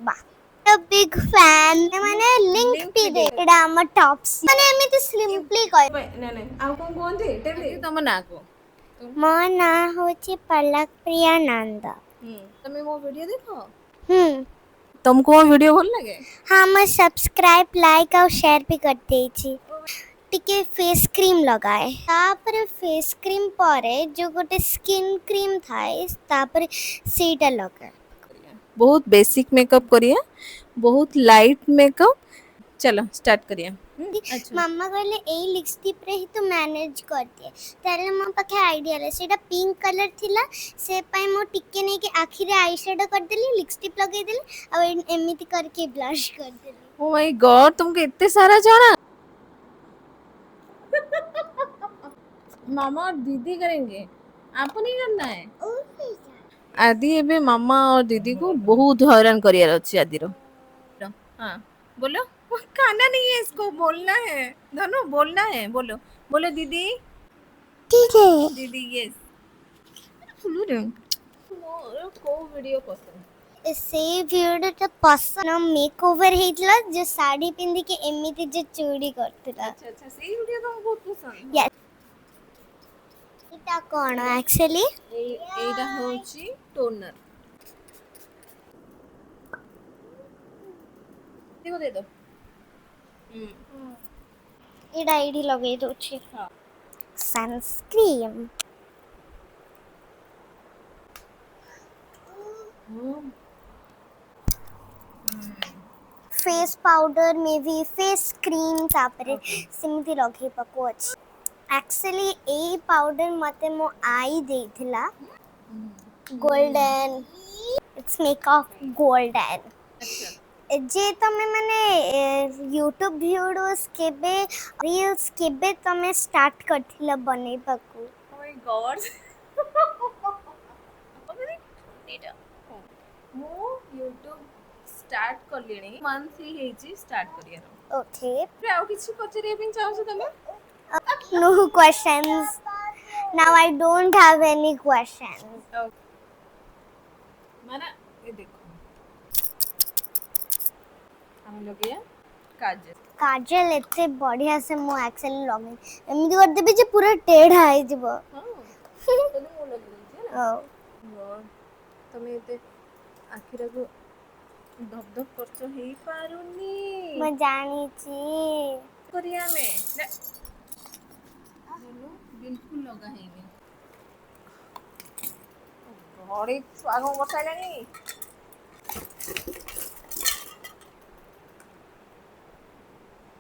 बा big fan माने link link P भी दे दे एडा हम टॉप्स माने एमिति सिंपली कह नहीं नहीं आउ कौन कहते टेली तुम ना को तुम मो ना होची पलक प्रिया नंद। तुम्हें मो वीडियो देखो हम्म तुमको मो वीडियो भल लगे हाँ मैं सब्सक्राइब लाइक और शेयर भी कर देची टिके फेस क्रीम लगाए तापर फेस क्रीम परे जो गोटे स्किन क्रीम थाए तापर सेटा लगाए बहुत बेसिक मेकअप करिए बहुत लाइट मेकअप चलो स्टार्ट करिए अच्छा मामा कहले एई लिपस्टिक रे ही तो मैनेज कर दिए तारे मो पाखे आईडिया रे सेटा पिंक कलर थिला से पाई मो टिके नै के आखि रे आई शेडो कर देली लिपस्टिक लगे देली और एमिति करके ब्लश कर देली। ओ माय गॉड तुमको इतने सारा जाना मामा और दीदी करेंगे आपको नहीं करना है आदि एबे मामा और दीदी को बहुत हैरान करियर अच्छी आदि रो हाँ बोलो खाना नहीं है इसको बोलना है दोनों बोलना है बोलो बोलो दीदी ठीक है दीदी यस मोर को वीडियो पसंद से वीडियो पसंद मेकओवर हेतला जो साड़ी पिंदी के एमिति जो चूड़ी करतला अच्छा अच्छा सही वीडियो तुमको बहुत पसंद यस एटा कोन एक्चुअली एटा होची टोनर देखो दे दो एटा एडी लगे दोछि हाँ सनस्क्रीन फेस पाउडर में भी फेस क्रीम तापरे सिमती लगे पको अछि एक्चुअली ए पाउडर मते मो आई देथिला golden it's make of golden अच्छा जे तमे माने यूट्यूब वीडियोस केबे रील्स केबे तमे स्टार्ट करथिला बनै पको Oh my god. ମୁଁ ୟୁଟ୍ୟୁବ ଷ୍ଟାର୍ଟ କଲିଣି ମନ୍ଥ ହି ହେଇଛି ଷ୍ଟାର୍ଟ କରିବାର ओके ଆଉ କିଛି ପଚାରିବା ପାଇଁ ଚାହୁଁଛ ତମେ no questions now I don't have any questions ମାନେ ये देखो हम लगे काजल काजल एते बढ़िया से मो एक्चुअली लगे एमिति कर देबे जे पूरा टेढ़ा आइ जिवो हां तो ମୁଁ ଲଗେଇ ଦେଇଛି ହେଲା ତମେ ଏତେ ଆଖିରାକୁ ଧପ ଧପ କରୁଛ ହେଇପାରୁନି मैं जानी छी କରିବା ଆମେ बिल्कुल लगा ହେଇନି ଘଡି ଛୁଆକୁ ବସାଇଲାଣି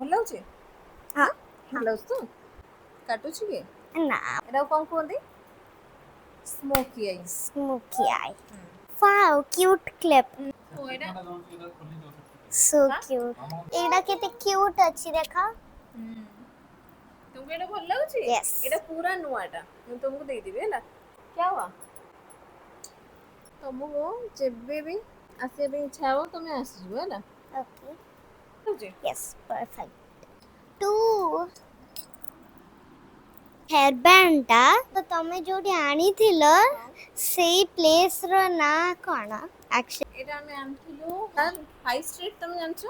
ଭଲ ଲାଗୁଛି हाँ ଭଲ ଲାଗୁଛି ତ କାଟୁଛି କି ना ଏଟାକୁ କଣ କୁହନ୍ତି smoky eye smoky eye wow cute clip ଓ ଏଟା सो क्यूट एडा केते क्यूट अछि देखा तुमको ଏଟା ଭଲ ଲାଗୁଛି Yes. ଏଟା ପୁରା ନୂଆଟା ମୁଁ ତୁମକୁ ଦେଇଦେବି ହେଲା क्या हुआ ତମକୁ ଯେବେ ବି ଆସିବା ପାଇଁ ଇଚ୍ଛା ହବ ତମେ ଆସିଯିବ ହେଲା ओके ବୁଝୁଛି yes perfect two hair band टा तो तमे जोडी आनी थिलो सेई प्लेस रो ना कोन एक्चुअली ଏଟା ଆମେ ଆଣିଥିଲୁ ହାଇ ଷ୍ଟ୍ରିଟ୍ ତମେ ଜାଣିଛ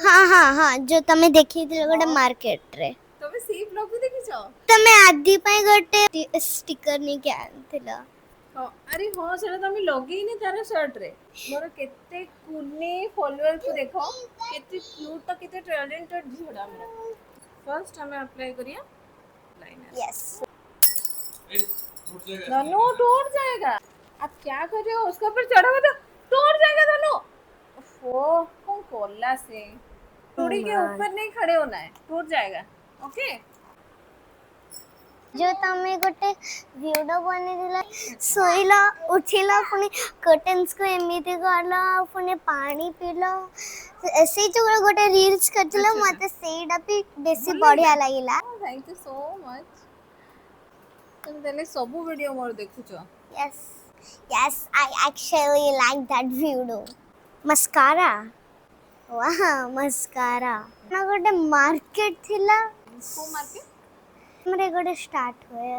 हाँ हाँ हाँ जो तमे देखी थिलो गोटे मार्केट रे ତମେ ସେଇ ବ୍ଲଗ ବି ଦେଖିଛ तमे आदि पई गोटे स्टिकर नहीं के आनथिलो ହଁ ଆରେ ହଁ ସେଟା ତମେ ଲଗେଇନି ତାର ଶର୍ଟ ରେ ମୋର କେତେ କୁନି ଫଲୋଅର କୁ ଦେଖ କେତେ କ୍ୟୁଟ କେତେ ଟ୍ୟାଲେଣ୍ଟେଡ ଝିଅଟା ଆମର फर्स्ट हमें अप्लाई करिए लाइनर यस धनु टूट जाएगा आप क्या कर रहे हो उसके ऊपर चढ़ा हुआ था टूट जाएगा धनु ओफो कौन कोल्ला से चूड़ी के ऊपर नहीं खड़े होना है टूट जाएगा ओके जो तमे गोटे वीडियो बने दिला सोइला उठिला पुनी कर्टन्स को एमिति करला पुनी पानी पीला ऐसे जो गोटे रील्स करथिला मते सेटा भी बेसी बढ़िया लागिला थैंक यू सो मच तुम देले सब वीडियो मोर देखुछो yes yes I actually like that video mascara वाह मस्कारा ना गोटे मार्केट थिला को मार्केट हमरे गोटे स्टार्ट होए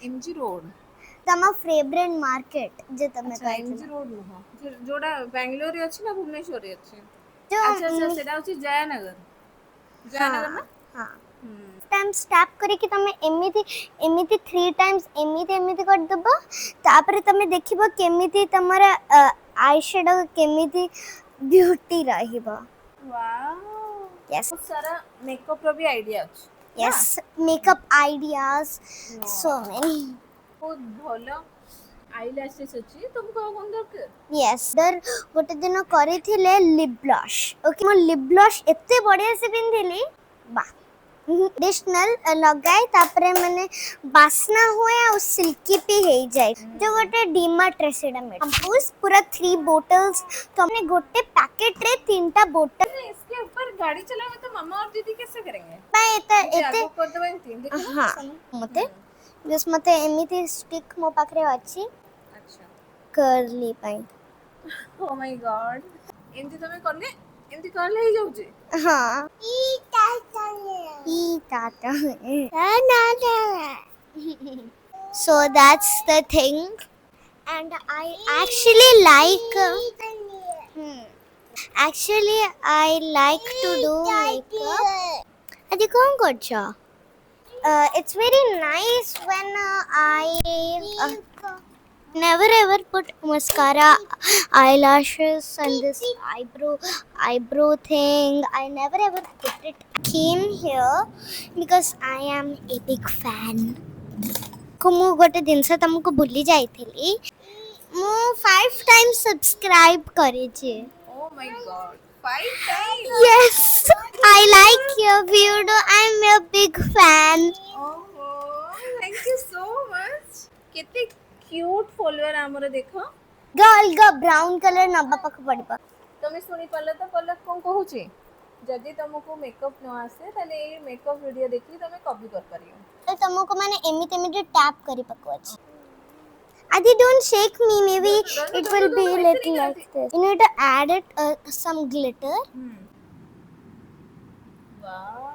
एमजी रोड तम फेवरेट मार्केट जे तमे अच्छा कहथिल एमजी रोड नुह जोड़ा बेंगलोर रे अछि ना भुवनेश्वर रे अछि जो अच्छा अच्छा सेटा अछि जयनगर जयनगर ना हाँ हम्म टाइम्स टैप करके तमे एमिति एमिति 3 टाइम्स एमिति एमिति कर दबो तापर तमे देखिबो केमिति तमरा आई शेडो केमिति ब्यूटी रहिबो वाओ यस बहुत सारा मेकअप रो भी आईडिया अछि ना यस मेकअप आइडियाज सो वाह मेनी बहुत भलो आईलैशेस अछि तुम को कोन दरकार यस दर गोटे दिन करिथिले लिप ब्लश ओके मो लिप ब्लश एते बढ़िया से पिनथिली बा एडिशनल लगाए तापरे माने बासना हुए और सिल्की भी हे जाए जो गोटे डीमार्ट रे सेडा में शैम्पूस पूरा 3 बोटल्स तो हमने गोटे पैकेट रे 3टा बोतल इसके ऊपर गाड़ी चलावे तो मम्मा और दीदी कैसे करेंगे पाए मुझे एते आगो कर देबे तीन देखो ना हाँ सामने मते जस मते एमिति स्टिक मो पाखरे अछि अच्छा करली पाई ओ माय गॉड एंती तमे करले एंती करले ही जाउ जे हाँ ई ताता ना so that's the thing and I actually like actually I like to do makeup adi kon korcho it's very nice when never ever put mascara eyelashes and this eyebrow thing I never ever put it came here because I am a big fan को मु गोटे जिनस तुमको भूली जाइथिली मु 5 times subscribe करे छे oh my God 5 times yes I like your video I'm a big fan ओहो thank you so much केते क्यूट फॉलोअर हमर देखो अलगा ब्राउन कलर नबा पाख पड़बा तमे सुनी पल्ले तो पल्ले कोन कहू छी जदि तुमको मेकअप न आसे तले ए मेकअप वीडियो देखि तमे कॉपी कर परियो तो तुमको माने एमिते एमिते टैप करी पको अछि Adi don't shake me maybe it will be little like this you need to add it some glitter wow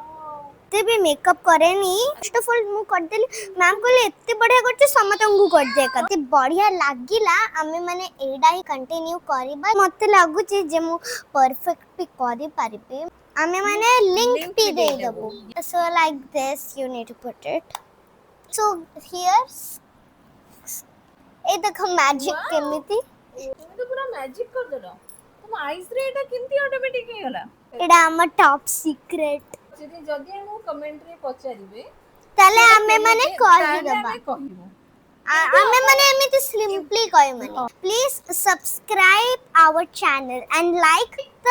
ते भी मेकअप करे नी फर्स्ट ऑफ ऑल मु कर देली मैम कहले एते बढ़िया करते समतंगु कर दे कते बढ़िया लागिला हमें माने एडा ही कंटिन्यू करबा मते लागु जे जे मु परफेक्ट भी करि पारिबे हमें माने लिंक भी दे देबो so like this you need to put it so here ए देखो मैजिक केमिति तुम तो पूरा मैजिक कर देलो तुम आईज रे एटा किंती ऑटोमेटिक हे गला एडा हमर टॉप सीक्रेट जदि जदि हम कमेंट रे पचारिबे तले हमें माने कहि देबा हमें कहिबो हमें माने एमिति सिंपली कहि माने please subscribe our channel and like the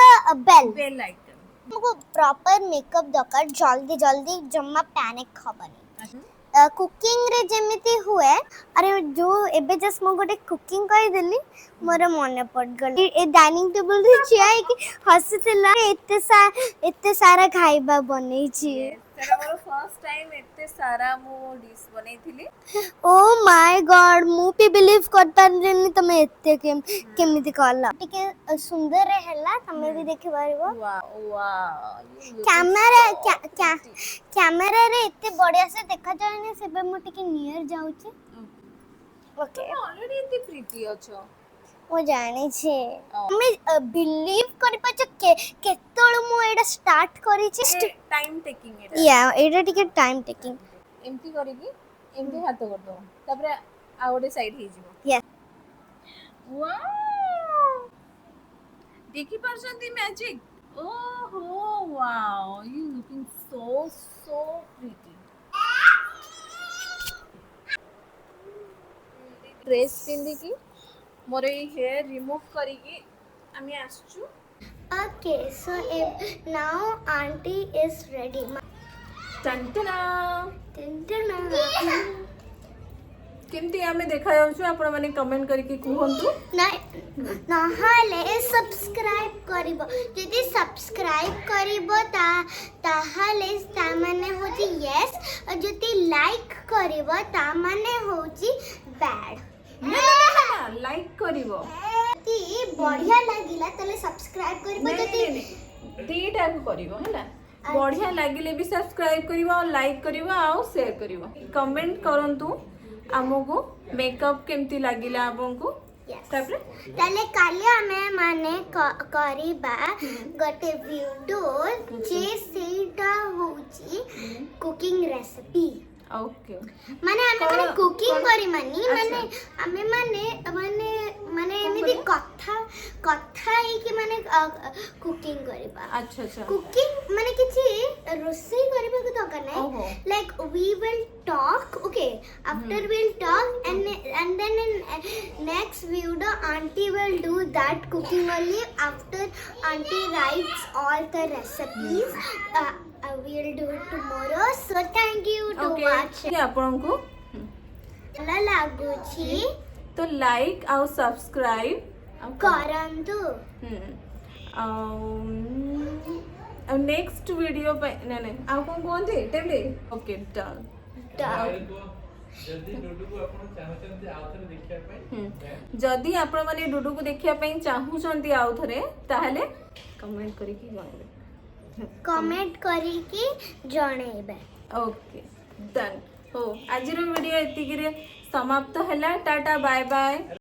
bell icon हमको प्रॉपर मेकअप दरकार जल्दी जल्दी जम्मा पैनिक खबनी कुकिंग रे जेमिति हुए अरे जो एबे जस्ट मो गोटे कुकिंग कहि देली मोर मने पड़ गल ए डाइनिंग टेबल रे छिया कि हसतिला एते सारा खाइबा बनै छी तेरा मोर फर्स्ट टाइम एते सारा मो डिश बनैथिली ओ माय गॉड मु भी बिलीव करता रेनी तमे एते केमिति करला टिके सुंदर रे हला तमे भी देखि पारिबो वाओ वाओ कैमरा रे एते बढ़िया से देखा जायने सेबे मु टिके नियर जाउची ओके ऑलरेडी इतनी प्रीति अछो ओ जाने छे हमें बिलीव करि पछ केतळ मु एडा स्टार्ट करि छी टाइम टेकिंग एटा या एडा टिके टाइम टेकिंग एमती करिकी एमती हाथ कर दो तापरे आ ओडे साइड हे जिवो यस वाओ देखि परसंती मैजिक ओहो wow you looking so pretty dress पिंदी की मोर ए हेयर रिमूव करिकी आमी आसचू Okay, so now auntie is ready. टंटना Tintana. केमती आमे देखा जाउछु आपण माने कमेंट करके कहंतु नहाले सब्सक्राइब करिबो यदि सब्सक्राइब करिबो ताहाले ता माने होची यस और जति लाइक करिबो ता माने होची बैड लाइक करिवो ती बढ़िया लागिला तले सब्सक्राइब करिबो जति दीटा को करिवो हैला बढ़िया लागिले भी सब्सक्राइब करिवो लाइक करिवो आ शेयर करिवो कमेंट करंतु आमको मेकअप केमती लागिला आपको तापरे ताले काली आमे माने करिबा गोटे वीडियो जे सेटा होची कुकिंग रेसिपी ओके माने आमे कुकिंग करी मानी माने आमे माने माने माने एमिति कथा कथा ही कि माने कुकिंग करिबा अच्छा अच्छा कुकिंग माने किछि रोसई करिबा को दरकार ओहो। नै like we will talk okay after will talk and then in next video auntie will do that cooking only after auntie writes all the recipes we'll do it tomorrow so thank you to watch okay आपको ଭଲ ଲାଗୁଛି तो like और subscribe କରନ୍ତୁ next video पे नहीं आप कौन कौन थे टेबले ओके डन जदि आपण माने डुडू को देखिया पई चाहूचंती आउ थरे ताहले कमेंट करिकि जणाइबे कमेंट କରିକି ଜଣେଇବେ ओके डन हो आज वीडियो एतिकी रे समाप्त हैला टाटा बाय बाय।